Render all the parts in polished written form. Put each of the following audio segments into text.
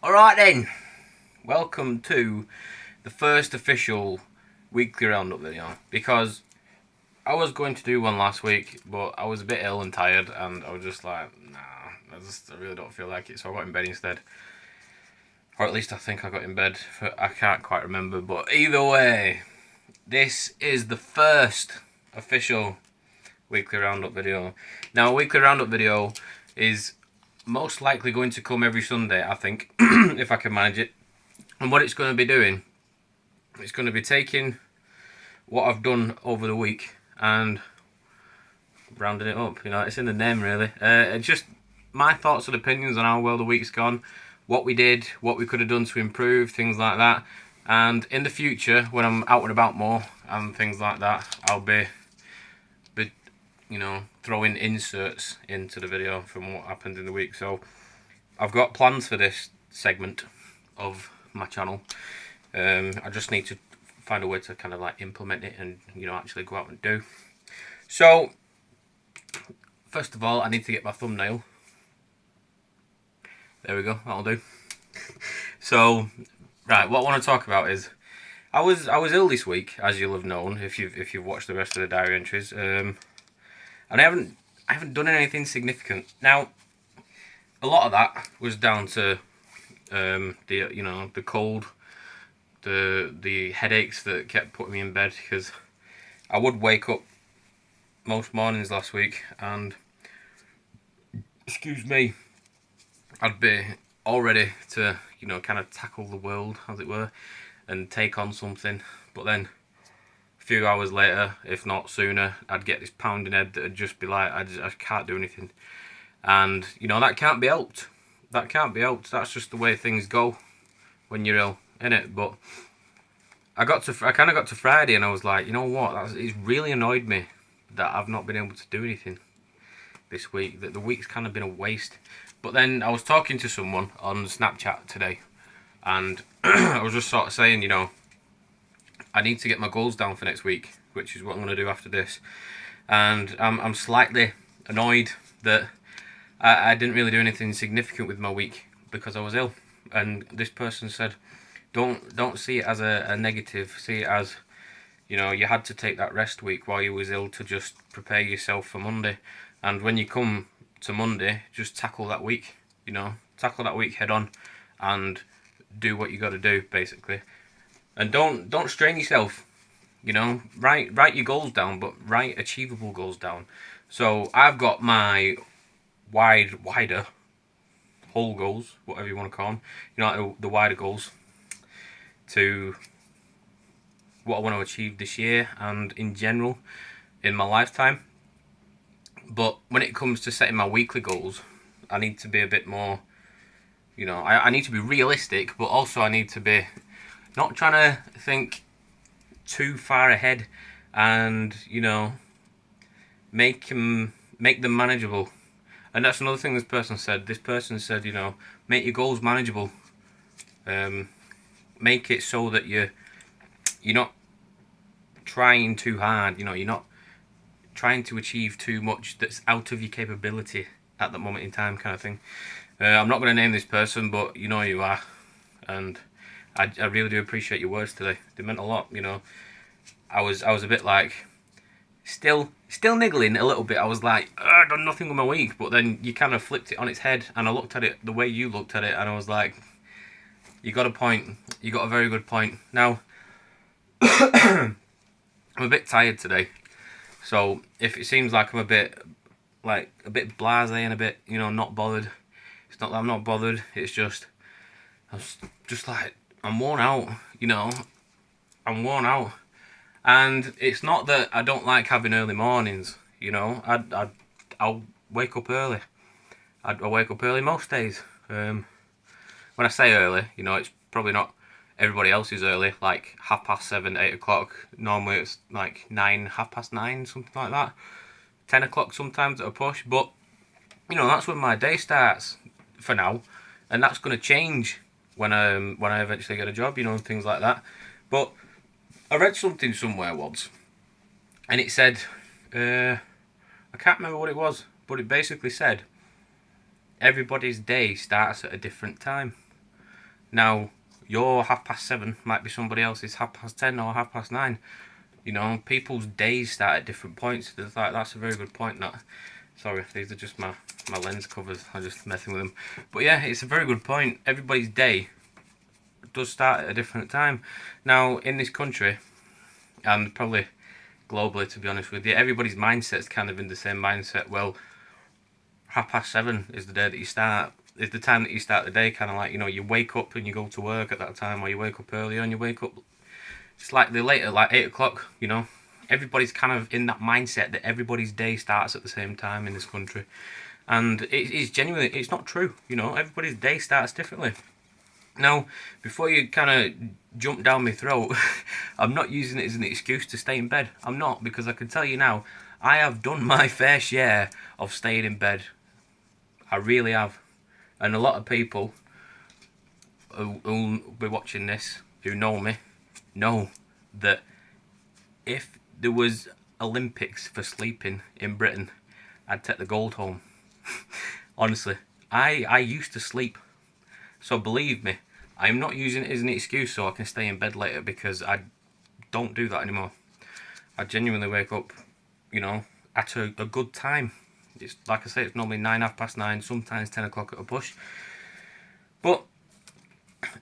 Alright then, welcome to the first official weekly roundup video, because I was going to do one last week, but I was a bit ill and tired, and I was just like, nah, I really don't feel like it, so I got in bed instead. Or at least I think I got in bed, I can't quite remember, but either way, this is the first official weekly roundup video. Now, a weekly roundup video is most likely going to come every Sunday, I think, if I can manage it. And what it's going to be doing, it's going to be taking what I've done over the week and rounding it up. You know, it's in the name, really. It's just my thoughts and opinions on how well the week's gone, what we did, what we could have done to improve, things like that. And in the future, when I'm out and about more and things like that, I'll be you know, throwing inserts into the video from what happened in the week. So I've got plans for this segment of my channel. I just need to find a way to kind of like implement it and, you know, actually go out and do. So first of all, I need to get my thumbnail. There we go, that'll do. So right, what I want to talk about is I was ill this week, as you'll have known if you've watched the rest of the diary entries. And I haven't done anything significant. Now, a lot of that was down to the cold, the headaches that kept putting me in bed, because I would wake up most mornings last week and, excuse me, I'd be all ready to, you know, kind of tackle the world, as it were, and take on something. But then few hours later, if not sooner, I'd get this pounding head that would just be like, I can't do anything. And, you know, that can't be helped. That can't be helped. That's just the way things go when you're ill, innit? But I kind of got to Friday and I was like, you know what, it's really annoyed me that I've not been able to do anything this week, that the week's kind of been a waste. But then I was talking to someone on Snapchat today, and I was just sort of saying, you know, I need to get my goals down for next week, which is what I'm going to do after this. And I'm slightly annoyed that I didn't really do anything significant with my week because I was ill. And this person said, don't see it as a negative. See it as, you know, you had to take that rest week while you was ill to just prepare yourself for Monday. And when you come to Monday, just tackle that week. You know, tackle that week head on and do what you got to do, basically. And don't strain yourself, you know. Write your goals down, but write achievable goals down. So I've got my wider whole goals, whatever you want to call them. You know, like the wider goals to what I want to achieve this year and in general in my lifetime. But when it comes to setting my weekly goals, I need to be a bit more, you know, I need to be realistic, but also I need to be not trying to think too far ahead, and, you know, make them manageable. And that's another thing this person said. This person said, you know, make your goals manageable. Make it so that you're not trying too hard. You know, you're not trying to achieve too much that's out of your capability at that moment in time, kind of thing. I'm not going to name this person, but you know who you are, and I really do appreciate your words today. They meant a lot, you know. I was a bit like, still niggling a little bit. I was like, I've done nothing with my week. But then you kind of flipped it on its head, and I looked at it the way you looked at it, and I was like, you got a point. You got a very good point. Now, I'm a bit tired today. So if it seems like I'm a bit blasé and a bit, you know, not bothered, it's not that I'm not bothered. It's just, I'm worn out, you know. I'm worn out. And it's not that I don't like having early mornings, you know. I'll wake up early. I wake up early most days. When I say early, you know, it's probably not everybody else is early, like 7:30, 8 o'clock. Normally it's like 9, 9:30, something like that. 10 o'clock sometimes at a push. But, you know, that's when my day starts for now. And that's going to change when I eventually get a job, you know, and things like that. But I read something somewhere once, and it said, I can't remember what it was, but it basically said everybody's day starts at a different time. Now, your 7:30 might be somebody else's 10:30 or 9:30. You know, people's days start at different points. That's a very good point. That, sorry, these are just my lens covers. I'm just messing with them. But yeah, it's a very good point. Everybody's day does start at a different time. Now, in this country, and probably globally, to be honest with you, everybody's mindset's kind of in the same mindset. Well, 7:30 is the day that you start. Is the time that you start the day. Kind of like, you know, you wake up and you go to work at that time, or you wake up earlier and you wake up slightly later, like 8 o'clock. You know, everybody's kind of in that mindset that everybody's day starts at the same time in this country, and it's genuinely, it's not true. You know, everybody's day starts differently. Now, before you kind of jump down my throat, I'm not using it as an excuse to stay in bed. I'm not, because I can tell you now, I have done my fair share of staying in bed. I really have. And a lot of people who'll be watching this, who know me, know that if there was Olympics for sleeping in Britain, I'd take the gold home. Honestly, I used to sleep. So believe me, I'm not using it as an excuse so I can stay in bed later, because I don't do that anymore. I genuinely wake up, you know, at a good time. It's like I say, it's normally 9, 9:30, sometimes 10 o'clock at a push. But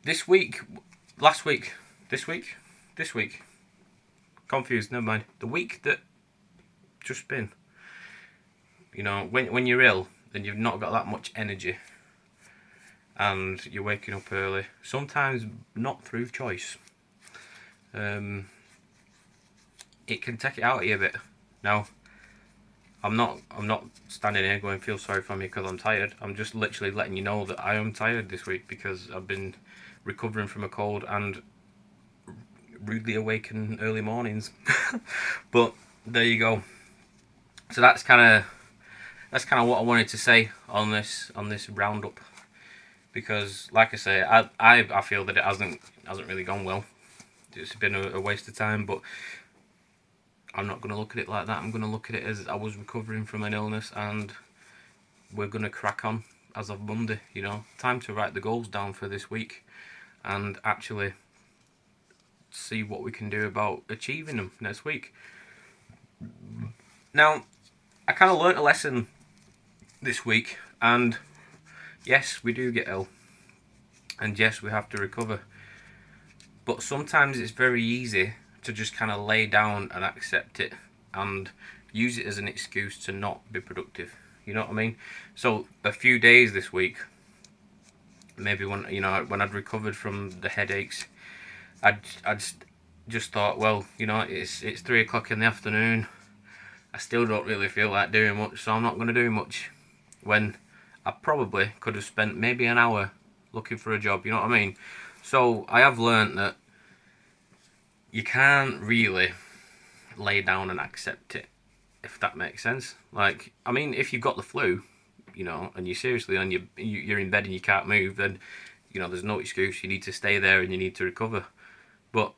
this week, this week, confused, never mind. The week that just been, you know, when you're ill and you've not got that much energy, and you're waking up early, sometimes not through choice, it can take it out of you a bit. Now, I'm not standing here going, feel sorry for me because I'm tired. I'm just literally letting you know that I am tired this week, because I've been recovering from a cold and rudely awakened early mornings. But there you go. So that's kind of what I wanted to say on this roundup, because like I say, I feel that it hasn't really gone well. It's been a waste of time, but I'm not going to look at it like that. I'm going to look at it as I was recovering from an illness, and we're going to crack on as of Monday. You know, time to write the goals down for this week and actually see what we can do about achieving them next week. Now, I kind of learnt a lesson this week, and yes, we do get ill, and yes, we have to recover, but sometimes it's very easy to just kind of lay down and accept it and use it as an excuse to not be productive. You know what I mean? So a few days this week, maybe when I'd recovered from the headaches, I'd just thought, well, you know, it's 3 o'clock in the afternoon. I still don't really feel like doing much, so I'm not going to do much. When I probably could have spent maybe an hour looking for a job. You know what I mean? So I have learnt that you can't really lay down and accept it, if that makes sense. Like, I mean, if you've got the flu, you know, and you're seriously on you're in bed and you can't move, then, you know, there's no excuse. You need to stay there and you need to recover. But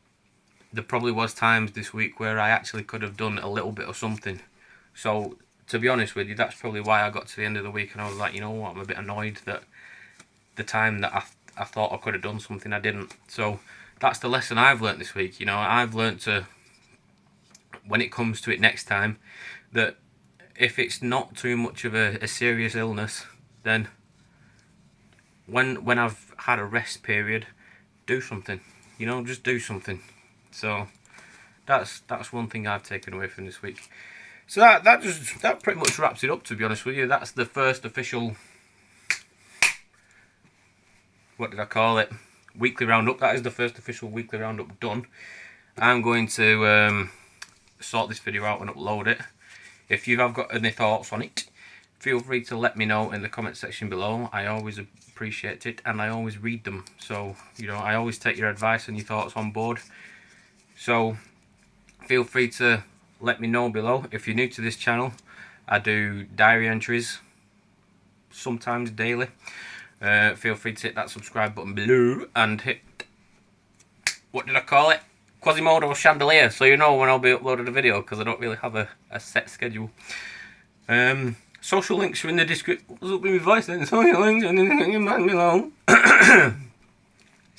there probably was times this week where I actually could have done a little bit of something. So, to be honest with you, that's probably why I got to the end of the week and I was like, you know what, I'm a bit annoyed that the time that I thought I could have done something, I didn't. So that's the lesson I've learnt this week. You know, I've learnt to, when it comes to it next time, that if it's not too much of a serious illness, then when I've had a rest period, do something. You know, just do something. So that's one thing I've taken away from this week. So that pretty much wraps it up, to be honest with you. That's the first official, what did I call it? Weekly roundup. That is the first official weekly roundup done. I'm going to sort this video out and upload it. If you have got any thoughts on it, feel free to let me know in the comment section below. I always appreciate it and I always read them. So, you know, I always take your advice and your thoughts on board. So feel free to let me know below. If you're new to this channel, I do diary entries, sometimes daily. Feel free to hit that subscribe button below and hit, what did I call it? Quasimodo chandelier, so you know when I'll be uploading a video, because I don't really have a set schedule. Social links are in the description. What's up with my voice then? Social links are in the description below.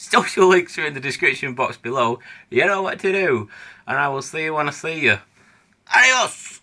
Social links are in the description box below. You know what to do. And I will see you when I see you. Adios!